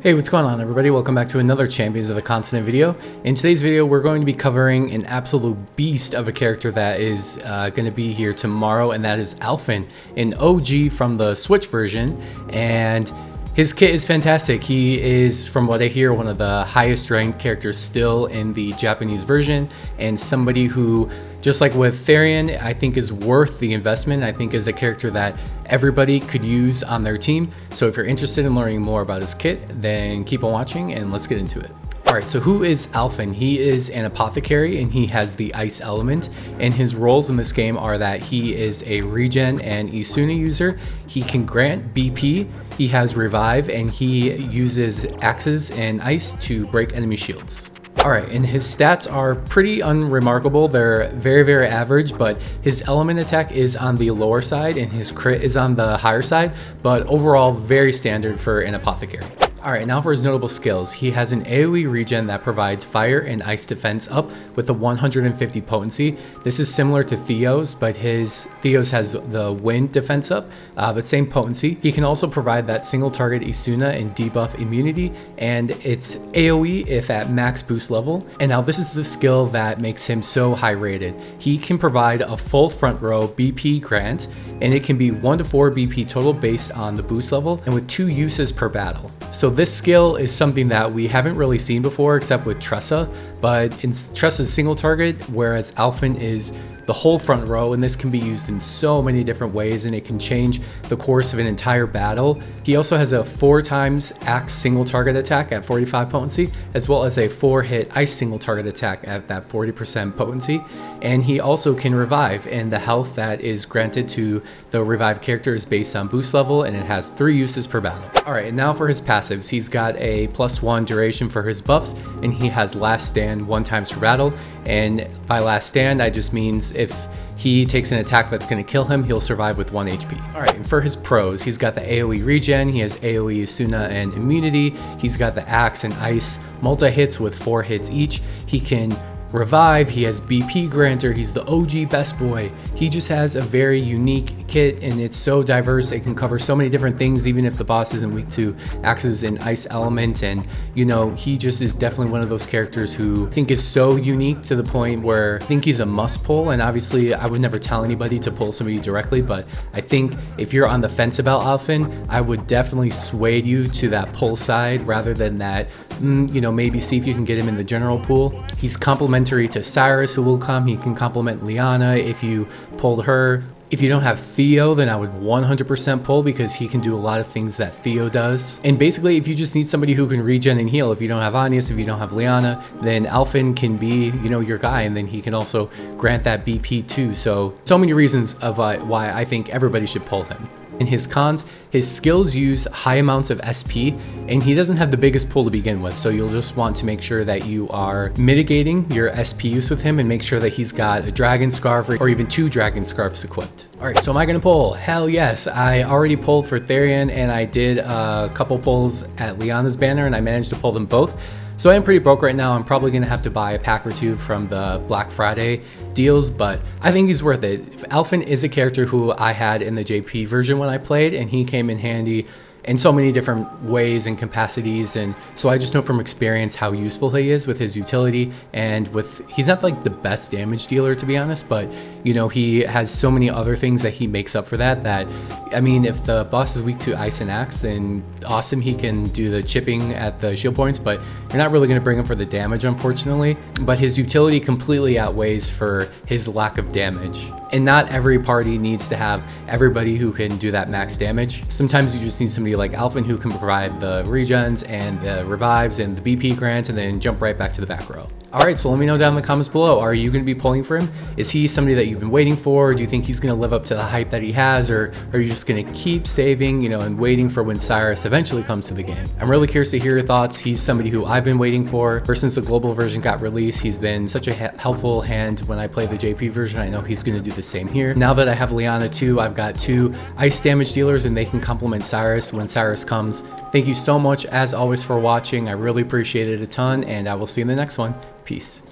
Hey, what's going on everybody? Welcome back to another Champions of the Continent video. In today's video, we're going to be covering an absolute beast of a character that is going to be here tomorrow, and that is Alfyn, an OG from the Switch version, and his kit is fantastic. He is, from what I hear, one of the highest ranked characters still in the Japanese version, and somebody who, just like with Theo, I think is worth the investment. I think is a character that everybody could use on their team. So if you're interested in learning more about his kit, then keep on watching and let's get into it. Alright, so who is Alfyn? He is an apothecary and he has the ice element, and his roles in this game are that he is a regen and Isuna user. He can grant BP, he has revive, and he uses axes and ice to break enemy shields. Alright, and his stats are pretty unremarkable. They're very average, but his element attack is on the lower side and his crit is on the higher side, but overall very standard for an apothecary. Alright, now for his notable skills. He has an AoE regen that provides fire and ice defense up with a 150 potency. This is similar to Theo's, but Theo's has the wind defense up, but same potency. He can also provide that single target Isuna and debuff immunity, and it's AoE if at max boost level. And now this is the skill that makes him so high rated. He can provide a full front row BP grant, and it can be 1 to 4 BP total based on the boost level and with 2 uses per battle. So this skill is something that we haven't really seen before except with Tressa, but Tressa's single target, whereas Alfyn is the whole front row, and this can be used in so many different ways and it can change the course of an entire battle. He also has a 4x axe single target attack at 45 potency, as well as a 4-hit ice single target attack at that 40% potency, and he also can revive, and the health that is granted to the revived character is based on boost level, and it has 3 uses per battle. Alright, and now for his passives. He's got a +1 duration for his buffs, and he has last stand 1x per battle, and by last stand I just means if he takes an attack that's going to kill him, he'll survive with 1 HP. Alright, and for his pros, he's got the AoE regen, he has AoE Isuna and immunity, he's got the axe and ice, multi-hits with 4 hits each, he can revive, he has BP granter, he's the OG best boy. He just has a very unique kit and it's so diverse, it can cover so many different things even if the boss isn't weak to axes and ice element, and you know, he just is definitely one of those characters who I think is so unique to the point where I think he's a must pull. And obviously I would never tell anybody to pull somebody directly, but I think if you're on the fence about Alfyn, I would definitely sway you to that pull side rather than that, you know, maybe see if you can get him in the general pool. He's complementary to Cyrus, who will come. He can complement Liana if you pulled her. If you don't have Theo, then I would 100% pull because he can do a lot of things that Theo does. And basically, if you just need somebody who can regen and heal, if you don't have Anius, if you don't have Liana, then Alfyn can be, you know, your guy, and then he can also grant that BP too. So many reasons of why I think everybody should pull him. In his cons, his skills use high amounts of SP, and he doesn't have the biggest pull to begin with, so you'll just want to make sure that you are mitigating your SP use with him and make sure that he's got a dragon scarf or even 2 dragon scarves equipped. Alright, so am I gonna pull? Hell yes. I already pulled for Theo, and I did a couple pulls at Liana's banner, and I managed to pull them both. So I am pretty broke right now. I'm probably going to have to buy a pack or 2 from the Black Friday deals, but I think he's worth it. Alfyn is a character who I had in the JP version when I played, and he came in handy in so many different ways and capacities, and so I just know from experience how useful he is with his utility, and he's not like the best damage dealer to be honest, but you know, he has so many other things that he makes up for that I mean, if the boss is weak to ice and axe, then awesome, he can do the chipping at the shield points, but you're not really going to bring him for the damage unfortunately. But his utility completely outweighs for his lack of damage, and not every party needs to have everybody who can do that max damage. Sometimes you just need somebody like Alfyn who can provide the regens and the revives and the BP grant and then jump right back to the back row. Alright, so let me know down in the comments below, are you going to be pulling for him? Is he somebody that you've been waiting for? Do you think he's going to live up to the hype that he has, or are you just going to keep saving, you know, and waiting for when Cyrus eventually comes to the game? I'm really curious to hear your thoughts. He's somebody who I've been waiting for ever since the global version got released. He's been such a helpful hand when I play the JP version. I know he's going to do the same here. Now that I have Liana too, I've got 2 ice damage dealers and they can complement Cyrus when Cyrus comes. Thank you so much as always for watching. I really appreciate it a ton, and I will see you in the next one. Peace.